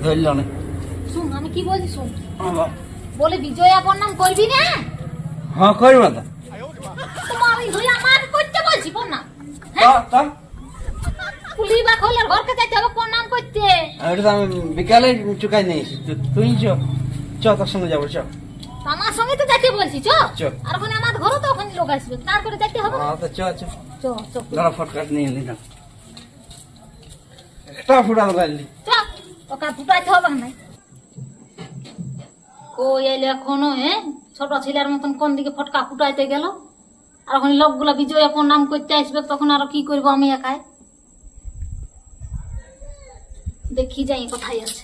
ধরল না। শুন আমি কি বলছি শুন, বলে বিজয়া প্রণাম করবি না? হ্যাঁ করব তো। তোমার হইয়া আমার করতে বলছি প্রণাম। তো পুলি বা খোলের ঘরকে যাইতে হবে প্রণাম করতে। এটা তো আমি বিকালে চুকাই নিয়েছি, তুই চ তোর সঙ্গে যাবো। চ আমার সঙ্গে তো যাইতে বলছি, চ। চ। আর ওখানে আমার ঘরও তো ওখানে লোক আসবে, তারপরে যাইতে হবে। তো চ চ চ চ ধরা ফটকাট নিয়ে নিলাম, একটা ফুটানো গাড়ি। চ, ওকে ফুটাইতে হবে না। কই এলে এখনো ছোট ছেলের মতন কোন দিকে ফটকা ফুটাইতে গেল। আর ওখানে লোকগুলা বিজয়া প্রণাম করতে আসবে, তখন আরো কি করবো আমি একাই। দেখি যাই কোথায় আছে।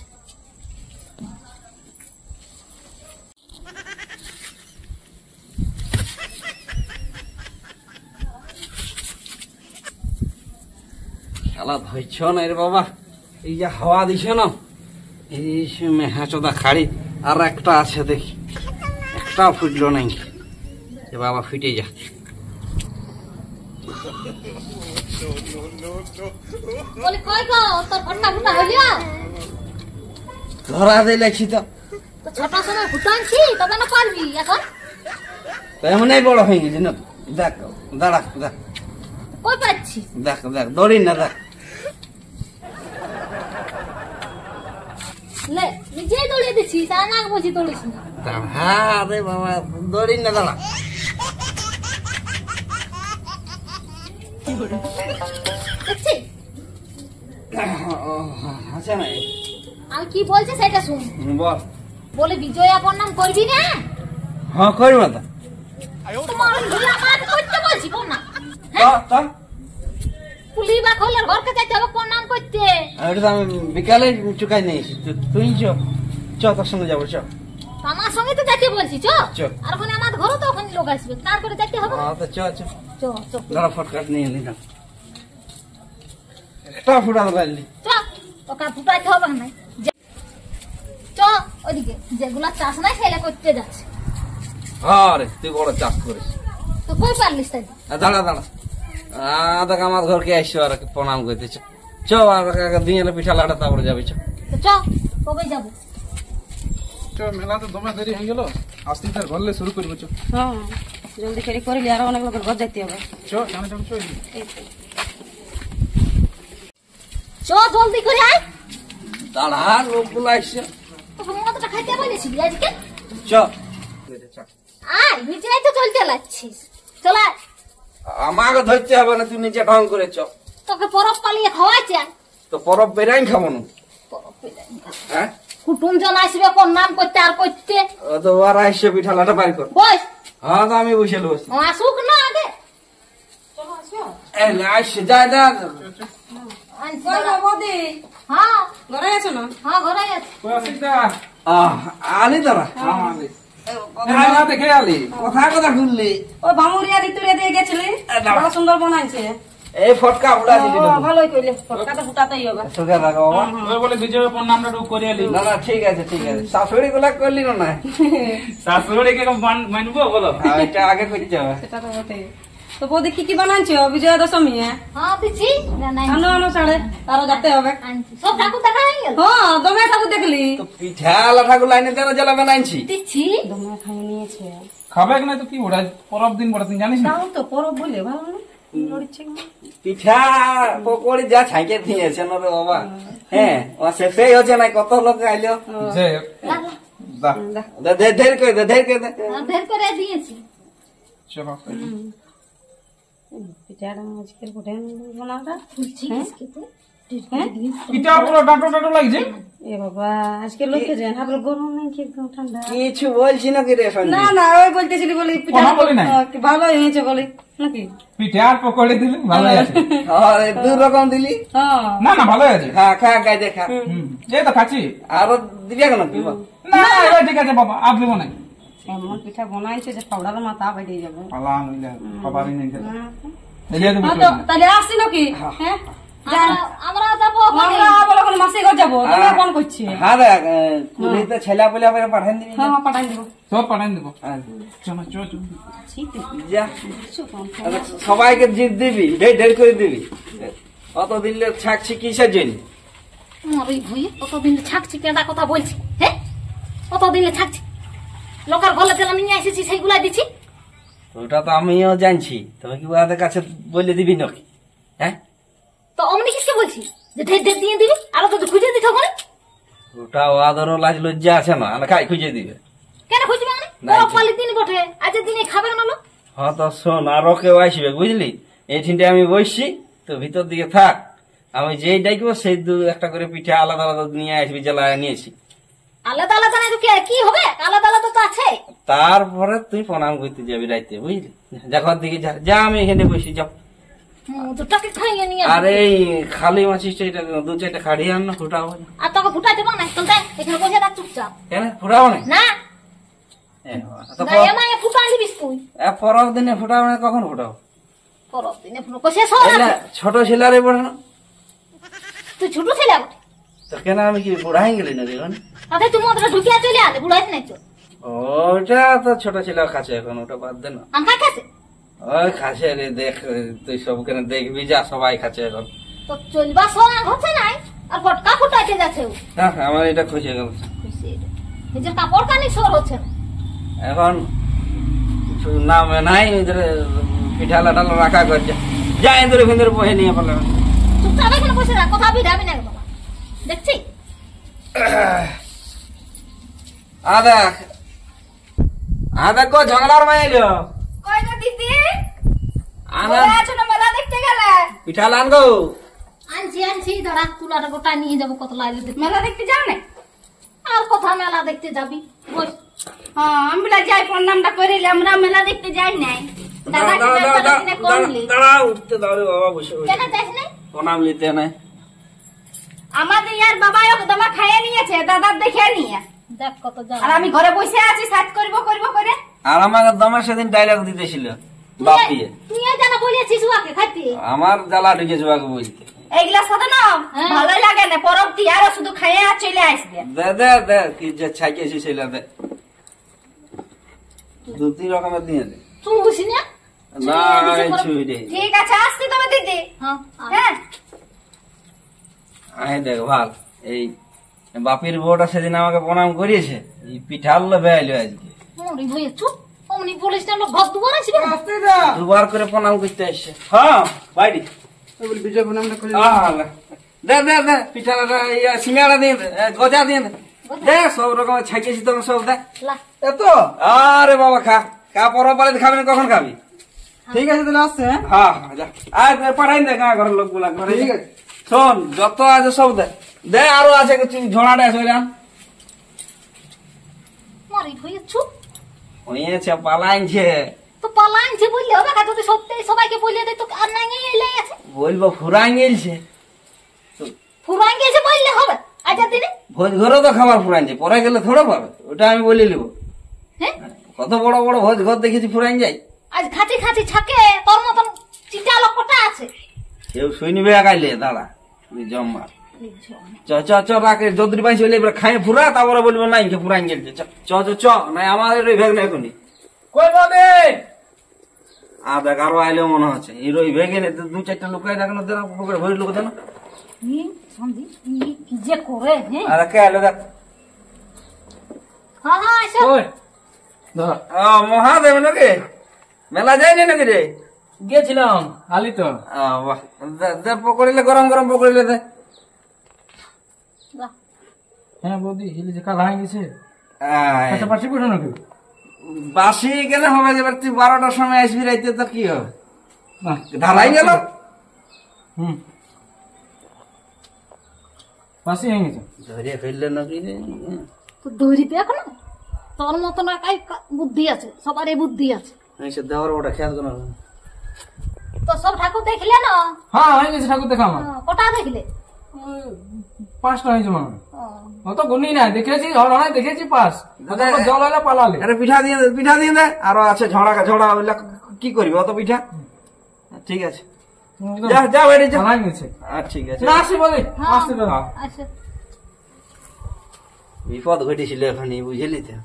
খেলা ধরছ না রে বাবা, এই যে হাওয়া দিছে না, এই মেহাচোদা খাড়ি আর একটা আছে দেখি, একটা ফুটলো নাই। বাবা ফিটে যা, বলি কই গো তোর ফটকা ফুটা হইলো? ধরা দিলেছি তো, তো ছোট সময় ফুটানছি তবে না পারবি এখন। এমনই বড় হয়ে গেছি না। দেখ দাঁড়া, দেখ কই পাচ্ছি? দেখ দেখ দৌড়ি না, দেখ লে নিজেই দৌড়িয়ে দিচ্ছি, তার না বলছি দৌড়িস না। দাঁড়া রে বাবা, দৌড়ি না, দাঁড়া। দেখছি আচ্ছা না, আমি কি বলছি সেটা শুন। বল। বলে বিজয়া প্রণাম করবি না? হ্যাঁ করব তো। তোমার হইয়া আমার করতে বলছি প্রণাম। তো পুলি বা খোলের ঘরকে যাইতে হবে প্রণাম করতে। এটা তো আমি বিকালে চুকাই নিয়েছি, তুই চ তোর সঙ্গে যাবো। চ আমার সঙ্গে তো যাইতে বলছি, চ। চ। আর ওখানে আমার ঘরও তো ওখানে লোক আসবে, তারপরে যাইতে হবে। তো চ চ চ চ ধরা ফটকাট নিয়ে নিলাম, একটা ফুটানো গাড়ি। চ, ওকে ফুটাইতে হবে না। চ ওইদিকে যেগুলা চাষ নাই সেগুলা করতে যাচ্ছে। আরে তুই বড় চাষ করিস। তো কই পারলিস তাই? দাঁড়া দাঁড়া, দেখ আমার ঘরকে আসছো আর প্রণাম করতে। চ আর দিয়ে পিঠা লাটা তারপরে যাবি। চ তো চ, কবে যাবো? মেলা তো দমে দেরি হয়ে গেল, আস্তে আস্তে ঘরলে শুরু করবো। চ হ্যাঁ জলদি করে করলি, আরো অনেক লোকের ঘর যাইতে হবে। চ কেন চ চ জলদি করে আয়। দাঁড়া, লোকগুলো আসছে। তোকে মদটা খাইতে বলেছিলি আজকে? চ আয় নিজেই তো চলতে লাগছিস, চল আয়। আমাকে ধরতে হবে না, তুই নিজে ঢং করে চ। তোকে পরব পালিয়ে খাওয়াইছে। তো পরব বেরাই খাবো না। হ্যাঁ কুটুম জন আসবে প্রণাম করতে আর করতে। তো আর আসছে পিঠা লাটা বাড়ি কর। বস হ্যাঁ তো আমি বসে বসছি। আসুক না আগে। আসছে যা যা। বৌদি হ্যাঁ ঘরে আছো না? হ্যাঁ ঘরে আছে। আলি দাঁড়া, দেখে আলি কথা কথা শুনলি। ও বামুরিয়া ঋতুরে দিয়ে গেছিলি, বড় সুন্দর বানাইছে। এই ফটকা উড়া দিলি। ভালোই কইলে, ফটকাটা ফুটাতেই হবে। সুখে থাকো বাবা। ওই বলে বিজয় প্রণামটা করে এলি। না না ঠিক আছে ঠিক আছে, শাশুড়ি গুলা করলি না। শাশুড়িকে মানবো বলো? এটা আগে করতে হবে। সেটা তো বটে। তো বৌদি কি কি বানাইছো বিজয়া দশমী? হ্যাঁ দিচ্ছি। আনো আনো সাড়ে, তারও যেতে হবে। সব ঠাকুর দেখা হয়ে গেল? হ্যাঁ দমে ঠাকুর দেখলি? তো পিঠা লাঠা গুলো আইনে দেন জ্বালাবে নাইছি। দিচ্ছি। দমে খাই নিয়েছে। খাবে না তো কি ওটা পরব দিন বড় দিন জানিস না? তাও তো পরব বলে ভালো না লড়িচ্ছে না। পিঠা পকড়ি যা ছাইকে দিয়েছে না রে বাবা। হ্যাঁ ও শেষই হচ্ছে না, কত লোক আইলো। যে ধের করে দে, ধের করে দে। ঢের করে দিয়েছি। চলো পিঠাটা আজকের ফুটে বানাটা। ফুলছি খেতে। হ্যাঁ পিঠা পুরো ডাটো ডাটো লাগছে। এ বাবা আজকে লোকে যান হাবলো গরম নেই কি একদম ঠান্ডা। কিছু বলছি না কি রে না সঞ্জয়? না ওই বলতেছিলি বলি পিঠা কোনো বলি নাই। ভালোই হয়েছে বলি নাকি? পিঠা আর পকোড়ি দিলে ভালো আছে। আরে দু রকম দিলি। হ্যাঁ না না ভালো আছে। খা খা গাইতে খা। এই তো খাচ্ছি। আরো দিবি কেন পিবা? না এবার ঠিক আছে বাবা, আর দেবো না। এমন পিঠা বানাইছে যে পাউডার মাথা বেরিয়ে যাবে। পালা নইলে খাবারই নেই খেতে। হ্যাঁ এলিয়া দেবো তো তাহলে আসছি নাকি? হ্যাঁ আমরা যাবো আমরা বলে এখন মাসে ঘর যাবো, তুমি ফোন করছি। হ্যাঁ দেখ কুড়িতে ছেলা বলে পাঠান দিবি। হ্যাঁ পাঠাই দেবো। সব পাঠাই দেবো। চলো চল চল। যা সবাইকে জিত দিবি, ঢের ঢের করে দিবি। অত দিলে থাকছি কিসের জন্য? মরে ভুই কতদিন থাকছি কেদা কথা বলছি, হ্যাঁ কতদিন থাকছি, লোকার ঘরে তেলা নিয়ে এসেছি সেইগুলা দিচ্ছি। ওটা তো আমিও জানছি, তবে কি ওদের কাছে বলে দিবি নাকি? হ্যাঁ, তো অমনি কিসকে বলছি যে ঢের ঢের দিয়ে দিবি, আরো তো খুঁজে দিতে হবে। ওটা ওদেরও লাজ লজ্জা আছে না, কাই খুঁজে দিবে? কেন খুঁজবে মানে? নাই, বড় পালি দিন বটে, আজের দিনে খাবে না লোক। হ্যাঁ তো শোন, আরো কেউ আসবে বুঝলি, এই ঠিনটা আমি বসছি তো ভিতর দিকে থাক, আমি যেই ডাকবো সেই দু একটা করে পিঠা আলাদা আলাদা নিয়ে আসবি, জ্বালায় নিয়েছি। আলাদা আলাদা না তো কি হবে, আলাদা আলাদা তো আছে। তারপরে তুই প্রণাম করতে যাবি রাইতে, বুঝলি? যা ঘর দিকে যা, যা আমি এখানে বসি, যাও। দুটাকে খাইয়ে নিয়ে আর এই খালি মাছিস এটা দু চারটা খাড়িয়ে আন না, ফুটাবো না। আর তোকে ফুটাইতে পার না, চল এখানে বসে থাক চুপচাপ। কেন ফুটাবো না? না এ বাবা, তো এমায় ফুটাই দিবিস তুই। পরের দিনে ফুটাবো না, কখন ফুটাবো? পরব দিনে ফুটো সে সব এলা আছে। ছোট ছেলেরে পড়ে না, তুই ছোট ছেলে বটে, তো কেন আমি কি বুড়াই গেলি না দেখুন? তাতে তুই মধ্যে ঢুকিয়া চলে আলে, বুড়াইতে নাই তো। ওটা তো ছোট ছেলে খাচ্ছে এখন, ওটা বাদ দে না। আমার কাছে ওই খাচ্ছে রে, দেখ তুই সব কেন দেখবি, যা সবাই খাচ্ছে এখন। তো চলবা সোনা হচ্ছে নাই, আর ফটকা ফুটাইতে যাচ্ছে ও। হ্যাঁ, আমার এটা খুশি গেল। নিজের কাপড় কানি সর হচ্ছে না। এখন কিছু নামে নাই, ওদের পিঠা লাটাল রাখা করছে, যা এদের ভিতরে বহে নিয়ে পারলাম। চুপচাপ এখানে বসে থাক, কথা বিধাবি না বাবা, দেখছি। আদা আদা কো ঝগড়ার মাইলো কই গো দিদি? আনা বলে আছো না মেলা দেখতে গেলে? পিঠা লান গো। আনছি দাঁড়া, তুলাটা গোটা নিয়ে যাবো, কত লাগলে দেখতে। মেলা দেখতে যাও না? আর কথা মেলা দেখতে যাবি বস। হ্যাঁ, আমি যাই প্রণামটা করিলে, আমরা মেলা দেখতে যাই নাই। দাদাকে ব্যবসাটা দিনে করলি। দাঁড়াও, উঠতে দাও রে বাবা, বসে কেন যাস না? প্রণাম নিতে নাই। আমাদের ইয়ার বাবাই ওকে দমা খাইয়ে নিয়েছে, দাদার দেখে নিয়ে। দেখ কত যা। আর আমি ঘরে বসে আছি, সাজ করব করে। আর আমাকে দমা সেদিন ডায়লগ দিতেছিল বাপ দিয়ে, তুই জানা বলিয়াছিস উহাকে খাইতে। আমার জ্বালা ঢুকেছে ওকে বলতে। এইগুলা সাথে না হ্যাঁ। ভালোই লাগে না, পরব দিয়ে আরো শুধু খাইয়ে আর চলে আসবে। দে দে দে, কি যে ছাইকেছি সেটা দে, দু তিন রকমের দিয়ে দে। তুই বুঝি না? না ছুই রে, ঠিক আছে, আসছি তবে দিদি। হ্যাঁ হ্যাঁ, আয় দেখ ভাল, এই বাপির বউটা সেদিন আমাকে প্রণাম করিয়েছে, এই পিঠা আল্লাহ বেয়াইলো আজকে। মরি ভয়ে চুপ, অমনি বলিস না লোক ঘর দুয়ার আসবে না। দুবার করে প্রণাম করতে আসছে। হ্যাঁ বাইরে বিজয় প্রণামটা করে দে দে দে, পিঠা সিঙ্গাড়া দিয়ে দে, গজা দিয়ে দে, দে সব রকমের ছাইকেছি তখন সব দে। লা এত আরে বাবা খা, পরের পালিতে খাবি না, কখন খাবি? ঠিক আছে, তাহলে আসছে। হ্যাঁ, হ্যাঁ হ্যাঁ, যা আয় পাঠাই দে গাঁ ঘরের লোক গুলা ঘরে। ঠিক আছে। শোন, যত আছে সব দে, দে আরো আছে ঝোড়াটা আছে মরি ভয়ে চুপ। হয়েছে, পালাইছে। তো পালাইছে বললে হবে, যদি সত্যি সবাইকে বলে দে তো আর নাই এলে আছে। বলবো ফুরাই গেলছে, ফুরাই গেছে বললে হবে আজের দিনে। ভোজ ঘরেও তো খাবার ফুরাইছে, পরে গেলে থোড়া পাবে, ওটা আমি বলে নিব। হ্যাঁ, কত বড় বড় ভোজ ঘর দেখেছি ফুরাই যায়। আজ খাঁচি থাকে, তোর মতন চিটা লোকটা আছে। কেউ শুনবে গাইলে দাঁড়া জম্মা। চ চ চ রাখে যদ্রি পাই চলে এবার খাই ফুরা, তারপরে বলবো নাই কে ফুরাই গেছে। চ চ চ নাই, আমাদের ওই ভেগ নাই এখনই। কই বাদে? আধা কারো আইলেও মনে হচ্ছে এই রই ভেগে নে, দু চারটা লোক রাখলো, পুকুরে ভরি লোক দেন। সন্ধি কি যে করে। হ্যাঁ আর কে আইলো দেখ। হ্যাঁ এসো। কই ধর, মহাদেব নাকি মেলা যায়নি নাকি রে? গেছিলাম আলি তো। বাহ, দে পকড়িলে, গরম গরম পকড়িলে দে। যা। হ্যাঁ বৌদি, হিলি যে কাল হয়ে গেছে। আয়। আচ্ছা, পাঠিয়ে পাঠানো নাকি? বাসি কেন হবে, এবার তুই 12টার সময় আসবি রাইতে, তো কি হবে? না, ঢালাই গেল। হুম, পাশে হয়ে গেছে। ধরিয়ে ফেললে নাকি রে? তো দৌড়িতে এখন তোর মতন একাই বুদ্ধি আছে, সবারই বুদ্ধি আছে। সে দেওয়ার ওটা খেয়াল করো। তো সব ঠাকুর দেখলে না? হ্যাঁ, হয়ে গেছে ঠাকুর দেখা আমার। কটা দেখলে? 5টা হয়েছে মনে হয়। ও, অত গুনি নাই, দেখেছি হড়াই দেখেছি 5। জল হলে পালালে। আরে পিঠা দিয়ে দে, পিঠা দিয়ে দে। আরো আছে ঝড়া ওইগুলা কি করবি অত পিঠা? ঠিক আছে, যা যা বাইরে যা। হয়ে গেছে। ঠিক আছে, না, আসি বলি, হ্যাঁ, আসতে দাও। আচ্ছা। বিপদ ঘটেছিল এখানে, বুঝলি তো?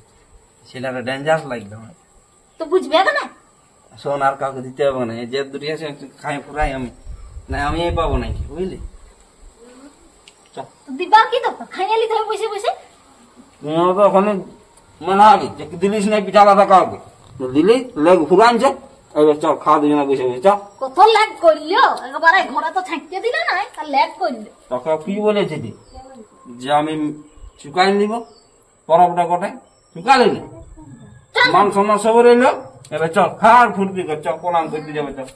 ছেলেটা ডেঞ্জারাস লাগলো আমার। তো বুঝবে না? শোন, আর কাউকে দিতে হবে না, যে দুটি আছে একটু খাই ফুরাই আমি, না আমি এই পাবো নাকি, বুঝলি? চল তো দিবার কি দরকার খাইয়ালি ধরে বসে বসে তুই তো ওখানে মনে হবে যে দিলিস নাই পিঠা বাধা কাউকে দিলি লেগ ফুরানছে এবার চল খাওয়া দুজনে বসে বসে চল কত ল্যাগ করলো একেবারে ঘোড়া তো ছাঁকতে দিলে না তার ল্যাগ করলো তোকে কি বলেছিলি যে আমি চুকাই দিব পরবটা কটায় চুকালি না মান সম্মান সব রইল এবার চল খাওয়ার ফুর্তি কর চল প্রণাম করতে যাবে চল